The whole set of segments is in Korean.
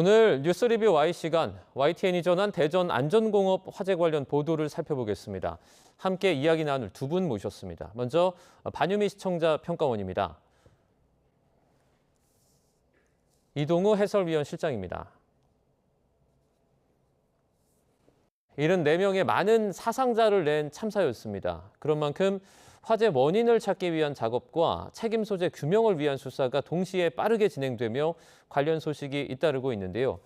오늘 뉴스 리뷰 Y 시간, YTN이 전한 대전 안전공업 화재 관련 보도를 살펴보겠습니다. 함께 이야기 나눌 두 분 모셨습니다. 먼저 반유미 시청자 평가원입니다. 이동우 해설위원 실장입니다. 74명의 많은 사상자를 낸 참사였습니다. 그런 만큼 화재 원인을 찾기 위한 작업과 책임 소재 규명을 위한 수사가 동시에 빠르게 진행되며 관련 소식이 잇따르고 있는데요.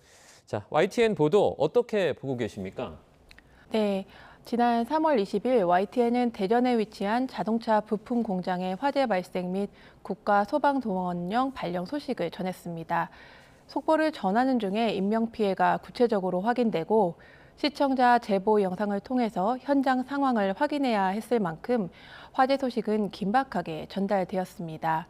자, YTN 보도 어떻게 보고 계십니까? 네, 지난 3월 20일 YTN은 대전에 위치한 자동차 부품 공장의 화재 발생 및 국가소방동원령 발령 소식을 전했습니다. 속보를 전하는 중에 인명피해가 구체적으로 확인되고 시청자 제보 영상을 통해서 현장 상황을 확인해야 했을 만큼 화재 소식은 긴박하게 전달되었습니다.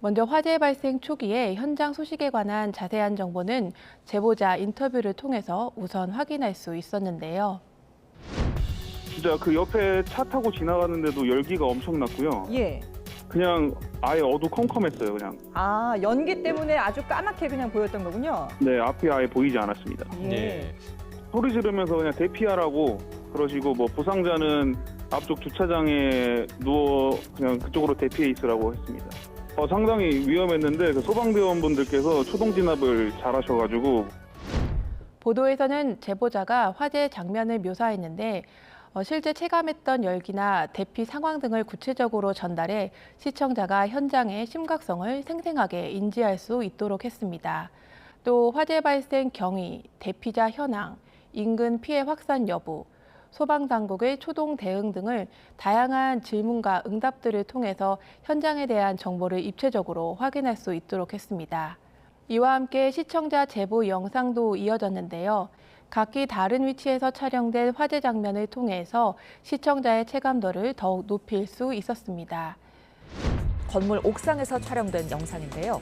먼저 화재 발생 초기에 현장 소식에 관한 자세한 정보는 제보자 인터뷰를 통해서 우선 확인할 수 있었는데요. 진짜 그 옆에 차 타고 지나가는데도 열기가 엄청났고요. 예. 그냥 아예 어두컴컴했어요, 그냥. 아, 연기 때문에 아주 까맣게 그냥 보였던 거군요. 네, 앞이 아예 보이지 않았습니다. 예. 소리 지르면서 그냥 대피하라고 그러시고 뭐 부상자는 앞쪽 주차장에 누워 그냥 그쪽으로 대피해 있으라고 했습니다. 상당히 위험했는데 그 소방대원분들께서 초동 진압을 잘하셔가지고. 보도에서는 제보자가 화재 장면을 묘사했는데 실제 체감했던 열기나 대피 상황 등을 구체적으로 전달해 시청자가 현장의 심각성을 생생하게 인지할 수 있도록 했습니다. 또 화재 발생 경위, 대피자 현황, 인근 피해 확산 여부, 소방당국의 초동 대응 등을 다양한 질문과 응답들을 통해서 현장에 대한 정보를 입체적으로 확인할 수 있도록 했습니다. 이와 함께 시청자 제보 영상도 이어졌는데요. 각기 다른 위치에서 촬영된 화재 장면을 통해서 시청자의 체감도를 더욱 높일 수 있었습니다. 건물 옥상에서 촬영된 영상인데요.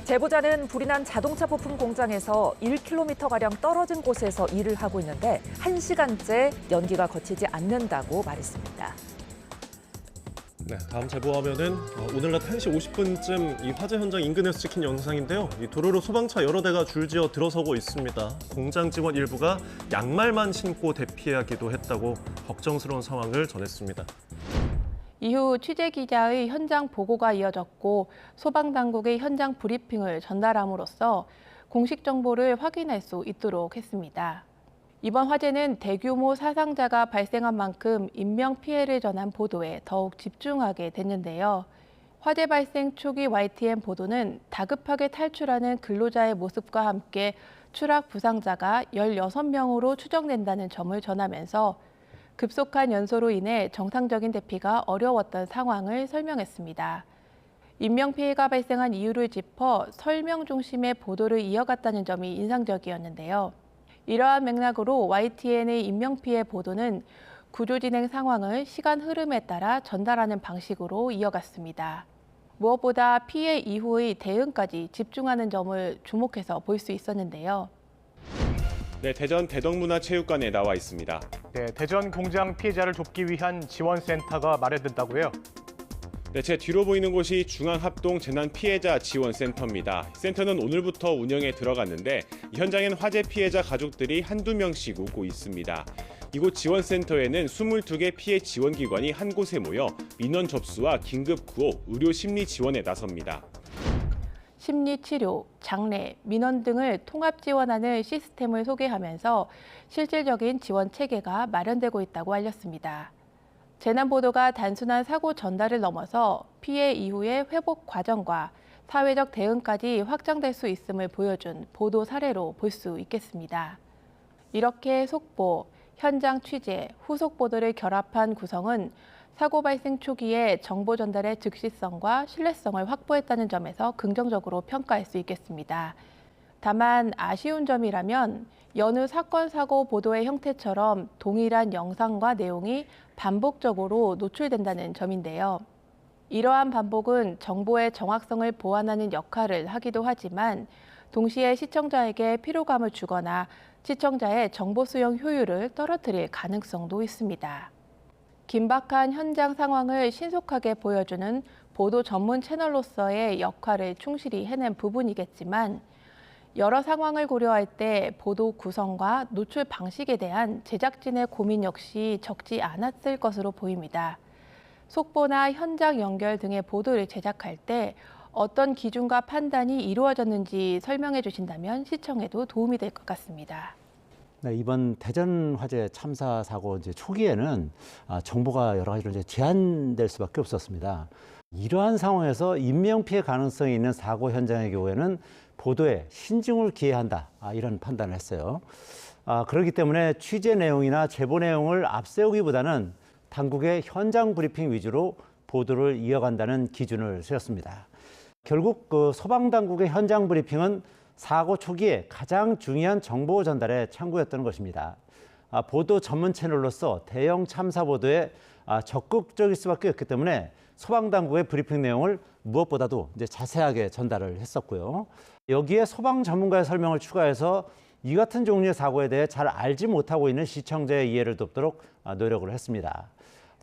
제보자는 불이 난 자동차 부품 공장에서 1km가량 떨어진 곳에서 일을 하고 있는데 1시간째 연기가 거치지 않는다고 말했습니다. 네, 다음 제보 화면은 오늘 낮 1시 50분쯤 이 화재 현장 인근에서 찍힌 영상인데요. 이 도로로 소방차 여러 대가 줄지어 들어서고 있습니다. 공장 직원 일부가 양말만 신고 대피하기도 했다고 걱정스러운 상황을 전했습니다. 이후 취재 기자의 현장 보고가 이어졌고 소방당국의 현장 브리핑을 전달함으로써 공식 정보를 확인할 수 있도록 했습니다. 이번 화재는 대규모 사상자가 발생한 만큼 인명피해를 전한 보도에 더욱 집중하게 됐는데요. 화재 발생 초기 YTN 보도는 다급하게 탈출하는 근로자의 모습과 함께 추락 부상자가 16명으로 추정된다는 점을 전하면서 급속한 연소로 인해 정상적인 대피가 어려웠던 상황을 설명했습니다. 인명피해가 발생한 이유를 짚어 설명 중심의 보도를 이어갔다는 점이 인상적이었는데요. 이러한 맥락으로 YTN의 인명피해 보도는 구조 진행 상황을 시간 흐름에 따라 전달하는 방식으로 이어갔습니다. 무엇보다 피해 이후의 대응까지 집중하는 점을 주목해서 볼 수 있었는데요. 네, 대전 대덕문화체육관에 나와 있습니다. 네, 대전 공장 피해자를 돕기 위한 지원센터가 마련된다고요? 네, 제 뒤로 보이는 곳이 중앙합동 재난피해자 지원센터입니다. 센터는 오늘부터 운영에 들어갔는데 현장엔 화재 피해자 가족들이 한두 명씩 오고 있습니다. 이곳 지원센터에는 22개 피해 지원기관이 한 곳에 모여 민원 접수와 긴급구호, 의료 심리 지원에 나섭니다. 심리치료, 장례, 민원 등을 통합 지원하는 시스템을 소개하면서 실질적인 지원 체계가 마련되고 있다고 알렸습니다. 재난 보도가 단순한 사고 전달을 넘어서 피해 이후의 회복 과정과 사회적 대응까지 확장될 수 있음을 보여준 보도 사례로 볼 수 있겠습니다. 이렇게 속보, 현장 취재, 후속 보도를 결합한 구성은 사고 발생 초기에 정보 전달의 즉시성과 신뢰성을 확보했다는 점에서 긍정적으로 평가할 수 있겠습니다. 다만 아쉬운 점이라면 여느 사건 사고 보도의 형태처럼 동일한 영상과 내용이 반복적으로 노출된다는 점인데요. 이러한 반복은 정보의 정확성을 보완하는 역할을 하기도 하지만 동시에 시청자에게 피로감을 주거나 시청자의 정보 수용 효율을 떨어뜨릴 가능성도 있습니다. 긴박한 현장 상황을 신속하게 보여주는 보도 전문 채널로서의 역할을 충실히 해낸 부분이겠지만 여러 상황을 고려할 때 보도 구성과 노출 방식에 대한 제작진의 고민 역시 적지 않았을 것으로 보입니다. 속보나 현장 연결 등의 보도를 제작할 때 어떤 기준과 판단이 이루어졌는지 설명해 주신다면 시청에도 도움이 될 것 같습니다. 네, 이번 대전 화재 참사 사고 초기에는 정보가 여러 가지로 제한될 수밖에 없었습니다. 이러한 상황에서 인명 피해 가능성이 있는 사고 현장의 경우에는 보도에 신중을 기해한다, 이런 판단을 했어요. 그렇기 때문에 취재 내용이나 제보 내용을 앞세우기보다는 당국의 현장 브리핑 위주로 보도를 이어간다는 기준을 세웠습니다. 결국 소방당국의 현장 브리핑은 사고 초기에 가장 중요한 정보 전달의 창구였던 것입니다. 보도 전문 채널로서 대형 참사 보도에 적극적일 수밖에 없기 때문에 소방당국의 브리핑 내용을 무엇보다도 자세하게 전달을 했었고요. 여기에 소방 전문가의 설명을 추가해서 이 같은 종류의 사고에 대해 잘 알지 못하고 있는 시청자의 이해를 돕도록 노력을 했습니다.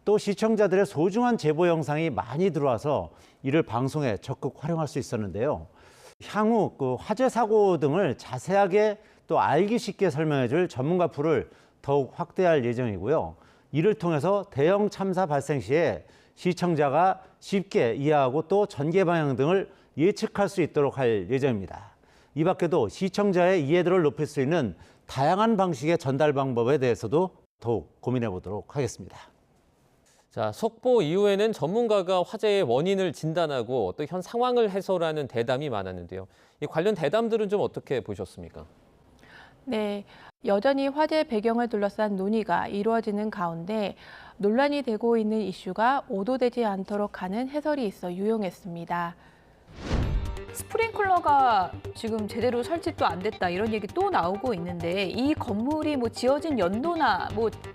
또 시청자들의 소중한 제보 영상이 많이 들어와서 이를 방송에 적극 활용할 수 있었는데요. 향후 화재 사고 등을 자세하게 또 알기 쉽게 설명해줄 전문가 풀을 더욱 확대할 예정이고요. 이를 통해서 대형 참사 발생 시에 시청자가 쉽게 이해하고 또 전개 방향 등을 예측할 수 있도록 할 예정입니다. 이 밖에도 시청자의 이해도를 높일 수 있는 다양한 방식의 전달 방법에 대해서도 더욱 고민해 보도록 하겠습니다. 자, 속보 이후에는 전문가가 화재의 원인을 진단하고 또 현 상황을 해설하는 대담이 많았는데요. 이 관련 대담들은 좀 어떻게 보셨습니까? 네, 여전히 화재 배경을 둘러싼 논의가 이루어지는 가운데 논란이 되고 있는 이슈가 오도되지 않도록 하는 해설이 있어 유용했습니다. 스프링클러가 지금 제대로 설치도 안 됐다 이런 얘기 또 나오고 있는데 이 건물이 지어진 연도나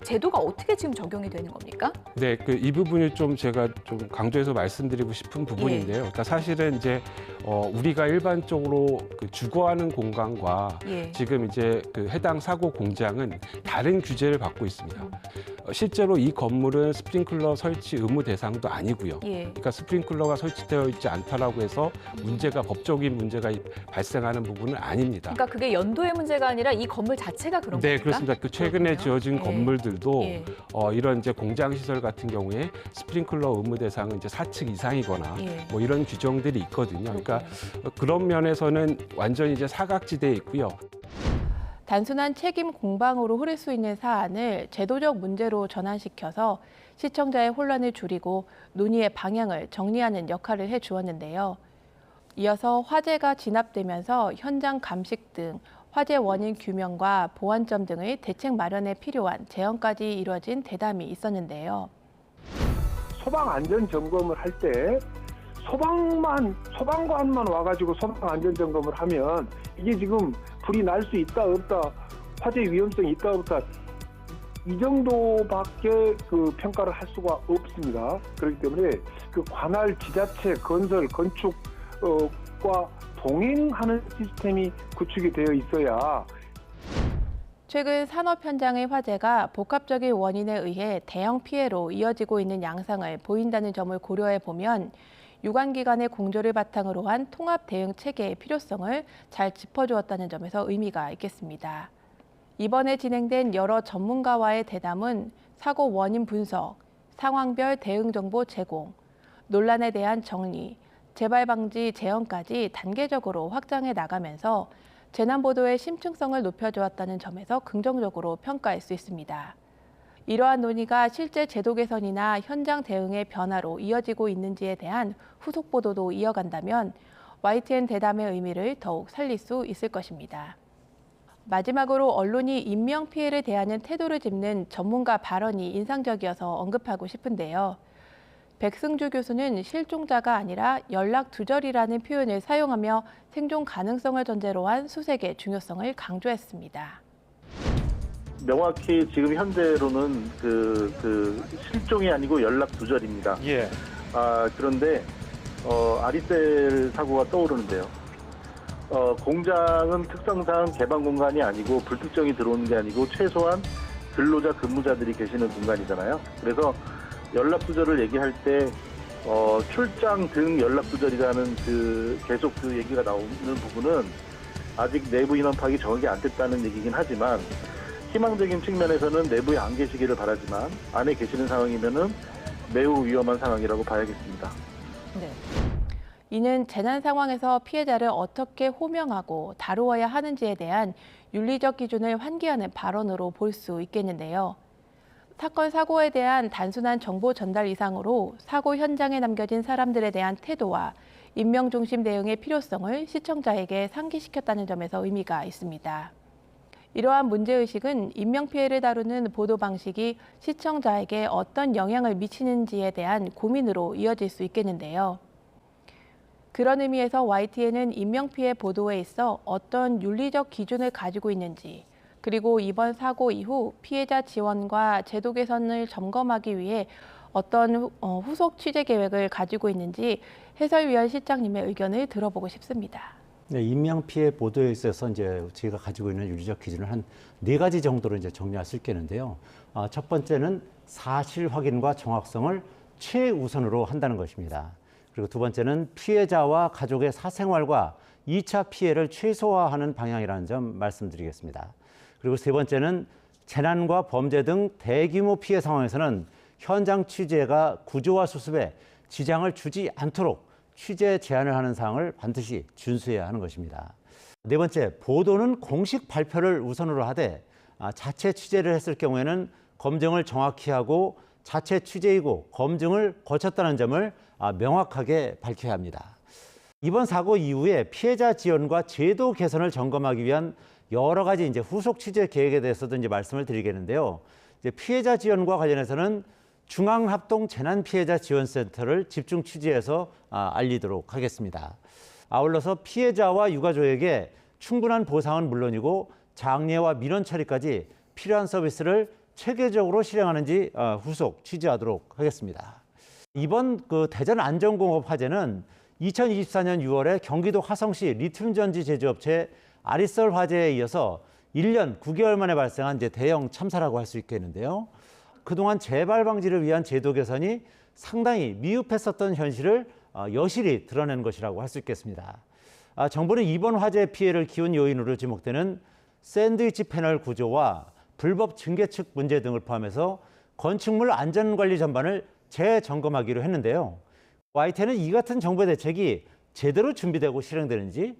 제도가 어떻게 지금 적용이 되는 겁니까? 네, 이 부분이 좀 제가 좀 강조해서 말씀드리고 싶은 부분인데요. 그러니까 사실은 이제 우리가 일반적으로 주거하는 공간과 지금 이제 해당 사고 공장은 다른 규제를 받고 있습니다. 실제로 이 건물은 스프링클러 설치 의무 대상도 아니고요. 그러니까 스프링클러가 설치되어 있지 않다라고 해서 법적인 문제가 발생하는 부분은 아닙니다. 그러니까 그게 연도의 문제가 아니라 이 건물 자체가 그런 겁니까? 네, 그렇습니다. 최근에 지어진 건물들도 이런 이제 공장 시설 같은 경우에 스프링클러 의무 대상은 이제 4층 이상이거나 이런 규정들이 있거든요. 그러니까 그런 면에서는 완전히 이제 사각지대에 있고요. 단순한 책임 공방으로 흐를 수 있는 사안을 제도적 문제로 전환시켜서 시청자의 혼란을 줄이고 논의의 방향을 정리하는 역할을 해주었는데요. 이어서 화재가 진압되면서 현장 감식 등 화재 원인 규명과 보완점 등의 대책 마련에 필요한 제언까지 이루어진 대담이 있었는데요. 소방 안전 점검을 할 때 소방관만 와가지고 소방 안전 점검을 하면 이게 지금 불이 날 수 있다 없다, 화재 위험성이 있다 없다, 이 정도밖에 평가를 할 수가 없습니다. 그렇기 때문에 관할 지자체 건설 건축과 동행하는 시스템이 구축이 되어 있어야. 최근 산업 현장의 화재가 복합적인 원인에 의해 대형 피해로 이어지고 있는 양상을 보인다는 점을 고려해 보면 유관기관의 공조를 바탕으로 한 통합 대응 체계의 필요성을 잘 짚어주었다는 점에서 의미가 있겠습니다. 이번에 진행된 여러 전문가와의 대담은 사고 원인 분석, 상황별 대응 정보 제공, 논란에 대한 정리, 재발 방지 제언까지 단계적으로 확장해 나가면서 재난 보도의 심층성을 높여주었다는 점에서 긍정적으로 평가할 수 있습니다. 이러한 논의가 실제 제도 개선이나 현장 대응의 변화로 이어지고 있는지에 대한 후속 보도도 이어간다면 YTN 대담의 의미를 더욱 살릴 수 있을 것입니다. 마지막으로 언론이 인명 피해를 대하는 태도를 짚는 전문가 발언이 인상적이어서 언급하고 싶은데요. 백승주 교수는 실종자가 아니라 연락 두절이라는 표현을 사용하며 생존 가능성을 전제로 한 수색의 중요성을 강조했습니다. 명확히 지금 현재로는 실종이 아니고 연락 두절입니다. 그런데 아리셀 사고가 떠오르는데요. 공장은 특성상 개방 공간이 아니고 불특정이 들어오는 게 아니고 최소한 근로자 근무자들이 계시는 공간이잖아요. 그래서 연락 두절을 얘기할 때 출장 등 연락 두절이라는 계속 얘기가 나오는 부분은 아직 내부 인원 파악이 정확히 안 됐다는 얘기긴 하지만 희망적인 측면에서는 내부에 안 계시기를 바라지만 안에 계시는 상황이면은 매우 위험한 상황이라고 봐야겠습니다. 네. 이는 재난 상황에서 피해자를 어떻게 호명하고 다루어야 하는지에 대한 윤리적 기준을 환기하는 발언으로 볼 수 있겠는데요. 사건 사고에 대한 단순한 정보 전달 이상으로 사고 현장에 남겨진 사람들에 대한 태도와 인명 중심 대응의 필요성을 시청자에게 상기시켰다는 점에서 의미가 있습니다. 이러한 문제의식은 인명피해를 다루는 보도 방식이 시청자에게 어떤 영향을 미치는지에 대한 고민으로 이어질 수 있겠는데요. 그런 의미에서 YTN은 인명피해 보도에 있어 어떤 윤리적 기준을 가지고 있는지, 그리고 이번 사고 이후 피해자 지원과 제도 개선을 점검하기 위해 어떤 후속 취재 계획을 가지고 있는지 해설위원 실장님의 의견을 들어보고 싶습니다. 네, 인명 피해 보도에 있어서 이제 저희가 가지고 있는 윤리적 기준을 한 4가지 정도로 이제 정리할 수 있겠는데요. 첫 번째는 사실 확인과 정확성을 최우선으로 한다는 것입니다. 그리고 두 번째는 피해자와 가족의 사생활과 2차 피해를 최소화하는 방향이라는 점 말씀드리겠습니다. 그리고 세 번째는 재난과 범죄 등 대규모 피해 상황에서는 현장 취재가 구조와 수습에 지장을 주지 않도록 취재 제한을 하는 사항을 반드시 준수해야 하는 것입니다. 네 번째, 보도는 공식 발표를 우선으로 하되 자체 취재를 했을 경우에는 검증을 정확히 하고 자체 취재이고 검증을 거쳤다는 점을 명확하게 밝혀야 합니다. 이번 사고 이후에 피해자 지원과 제도 개선을 점검하기 위한 여러 가지 이제 후속 취재 계획에 대해서도 이제 말씀을 드리겠는데요. 이제 피해자 지원과 관련해서는 중앙합동재난피해자지원센터를 집중 취재해서 알리도록 하겠습니다. 아울러서 피해자와 유가족에게 충분한 보상은 물론이고 장례와 민원 처리까지 필요한 서비스를 체계적으로 실행하는지 후속 취재하도록 하겠습니다. 이번 대전 안전공업 화재는 2024년 6월에 경기도 화성시 리튬전지 제조업체 아리솔 화재에 이어서 1년 9개월 만에 발생한 이제 대형 참사라고 할 수 있겠는데요. 그동안 재발 방지를 위한 제도 개선이 상당히 미흡했었던 현실을 여실히 드러낸 것이라고 할 수 있겠습니다. 정부는 이번 화재 피해를 키운 요인으로 지목되는 샌드위치 패널 구조와 불법 증개측 문제 등을 포함해서 건축물 안전관리 전반을 재점검하기로 했는데요. YTN은 이 같은 정부의 대책이 제대로 준비되고 실행되는지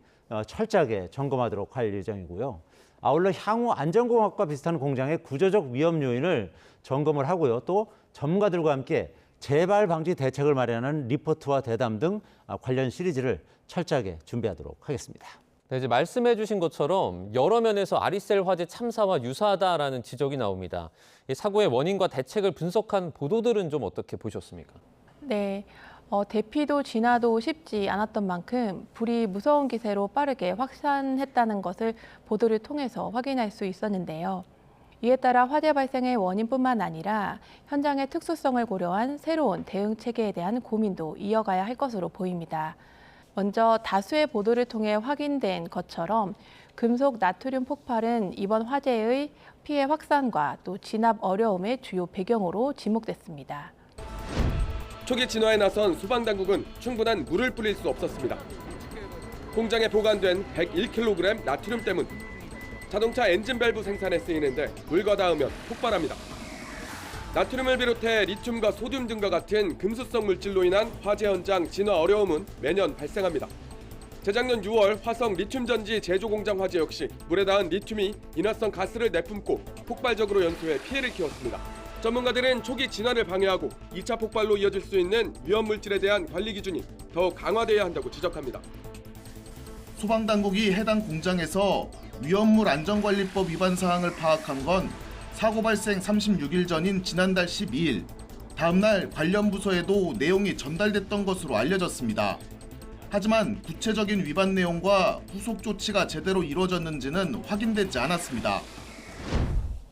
철저하게 점검하도록 할 예정이고요. 아울러 향후 안전공학과 비슷한 공장의 구조적 위험 요인을 점검을 하고요. 또 전문가들과 함께 재발 방지 대책을 마련하는 리포트와 대담 등 관련 시리즈를 철저하게 준비하도록 하겠습니다. 네, 이제 말씀해 주신 것처럼 여러 면에서 아리셀 화재 참사와 유사하다라는 지적이 나옵니다. 이 사고의 원인과 대책을 분석한 보도들은 좀 어떻게 보셨습니까? 네. 대피도 진화도 쉽지 않았던 만큼 불이 무서운 기세로 빠르게 확산했다는 것을 보도를 통해서 확인할 수 있었는데요. 이에 따라 화재 발생의 원인뿐만 아니라 현장의 특수성을 고려한 새로운 대응 체계에 대한 고민도 이어가야 할 것으로 보입니다. 먼저 다수의 보도를 통해 확인된 것처럼 금속 나트륨 폭발은 이번 화재의 피해 확산과 또 진압 어려움의 주요 배경으로 지목됐습니다. 초기 진화에 나선 소방당국은 충분한 물을 뿌릴 수 없었습니다. 공장에 보관된 101kg 나트륨 때문 자동차 엔진 밸브 생산에 쓰이는데 물과 닿으면 폭발합니다. 나트륨을 비롯해 리튬과 소듐 등과 같은 금수성 물질로 인한 화재 현장 진화 어려움은 매년 발생합니다. 재작년 6월 화성 리튬전지 제조 공장 화재 역시 물에 닿은 리튬이 인화성 가스를 내뿜고 폭발적으로 연소해 피해를 키웠습니다. 전문가들은 초기 진화를 방해하고 2차 폭발로 이어질 수 있는 위험 물질에 대한 관리 기준이 더욱 강화돼야 한다고 지적합니다. 소방당국이 해당 공장에서 위험물 안전관리법 위반 사항을 파악한 건 사고 발생 36일 전인 지난달 12일. 다음 날 관련 부서에도 내용이 전달됐던 것으로 알려졌습니다. 하지만 구체적인 위반 내용과 후속 조치가 제대로 이루어졌는지는 확인되지 않았습니다.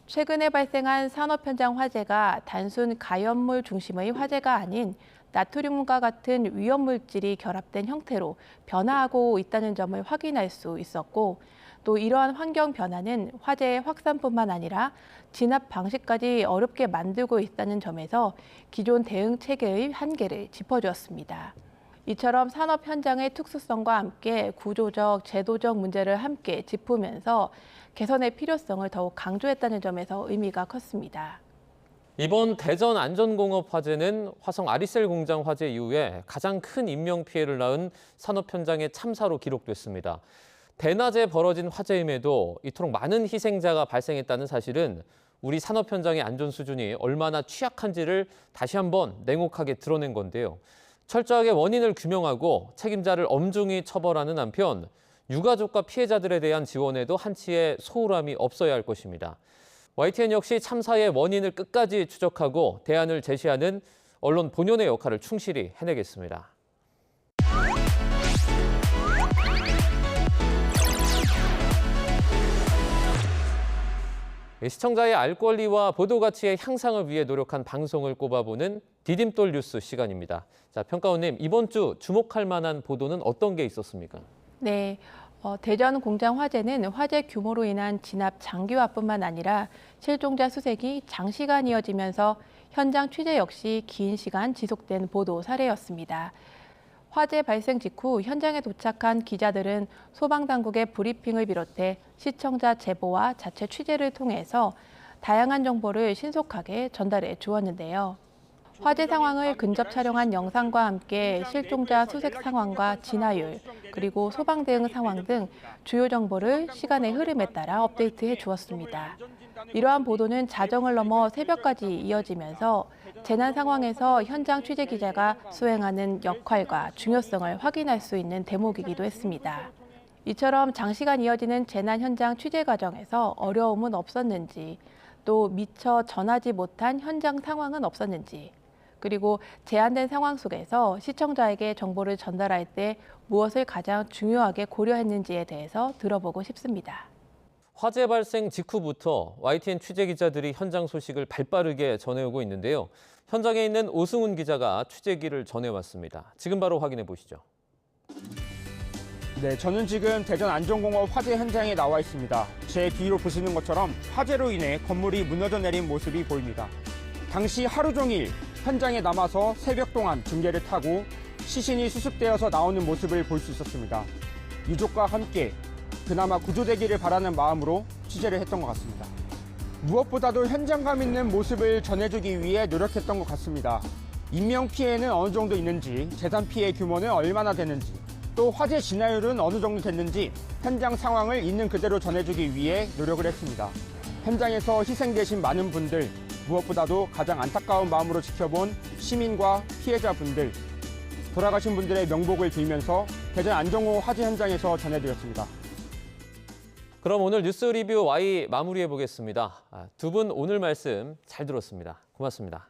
최근에 발생한 산업 현장 화재가 단순 가연물 중심의 화재가 아닌 나트륨과 같은 위험 물질이 결합된 형태로 변화하고 있다는 점을 확인할 수 있었고, 또 이러한 환경 변화는 화재의 확산뿐만 아니라 진압 방식까지 어렵게 만들고 있다는 점에서 기존 대응 체계의 한계를 짚어주었습니다. 이처럼 산업 현장의 특수성과 함께 구조적, 제도적 문제를 함께 짚으면서 개선의 필요성을 더욱 강조했다는 점에서 의미가 컸습니다. 이번 대전 안전공업 화재는 화성 아리셀 공장 화재 이후에 가장 큰 인명피해를 낳은 산업 현장의 참사로 기록됐습니다. 대낮에 벌어진 화재임에도 이토록 많은 희생자가 발생했다는 사실은 우리 산업 현장의 안전 수준이 얼마나 취약한지를 다시 한번 냉혹하게 드러낸 건데요. 철저하게 원인을 규명하고 책임자를 엄중히 처벌하는 한편 유가족과 피해자들에 대한 지원에도 한치의 소홀함이 없어야 할 것입니다. YTN 역시 참사의 원인을 끝까지 추적하고 대안을 제시하는 언론 본연의 역할을 충실히 해내겠습니다. 시청자의 알 권리와 보도 가치의 향상을 위해 노력한 방송을 꼽아보는 디딤돌 뉴스 시간입니다. 자, 평가원님, 이번 주 주목할 만한 보도는 어떤 게 있었습니까? 네, 대전 공장 화재는 화재 규모로 인한 진압 장기화뿐만 아니라 실종자 수색이 장시간 이어지면서 현장 취재 역시 긴 시간 지속된 보도 사례였습니다. 화재 발생 직후 현장에 도착한 기자들은 소방당국의 브리핑을 비롯해 시청자 제보와 자체 취재를 통해서 다양한 정보를 신속하게 전달해 주었는데요. 화재 상황을 근접 촬영한 영상과 함께 실종자 수색 상황과 진화율, 그리고 소방 대응 상황 등 주요 정보를 시간의 흐름에 따라 업데이트해 주었습니다. 이러한 보도는 자정을 넘어 새벽까지 이어지면서 재난 상황에서 현장 취재 기자가 수행하는 역할과 중요성을 확인할 수 있는 대목이기도 했습니다. 이처럼 장시간 이어지는 재난 현장 취재 과정에서 어려움은 없었는지, 또 미처 전하지 못한 현장 상황은 없었는지, 그리고 제한된 상황 속에서 시청자에게 정보를 전달할 때 무엇을 가장 중요하게 고려했는지에 대해서 들어보고 싶습니다. 화재 발생 직후부터 YTN 취재 기자들이 현장 소식을 발빠르게 전해오고 있는데요. 현장에 있는 오승훈 기자가 취재기를 전해왔습니다. 지금 바로 확인해 보시죠. 네, 저는 지금 대전 안전공업 화재 현장에 나와 있습니다. 제 뒤로 보시는 것처럼 화재로 인해 건물이 무너져 내린 모습이 보입니다. 당시 하루 종일 현장에 남아서 새벽 동안 중계를 타고 시신이 수습되어서 나오는 모습을 볼 수 있었습니다. 유족과 함께 그나마 구조되기를 바라는 마음으로 취재를 했던 것 같습니다. 무엇보다도 현장감 있는 모습을 전해주기 위해 노력했던 것 같습니다. 인명피해는 어느 정도 있는지, 재산 피해 규모는 얼마나 되는지, 또 화재 진화율은 어느 정도 됐는지 현장 상황을 있는 그대로 전해주기 위해 노력을 했습니다. 현장에서 희생되신 많은 분들, 무엇보다도 가장 안타까운 마음으로 지켜본 시민과 피해자분들, 돌아가신 분들의 명복을 빌면서 대전 안전공업 화재 현장에서 전해드렸습니다. 그럼 오늘 뉴스 리뷰 Y 마무리해 보겠습니다. 두 분 오늘 말씀 잘 들었습니다. 고맙습니다.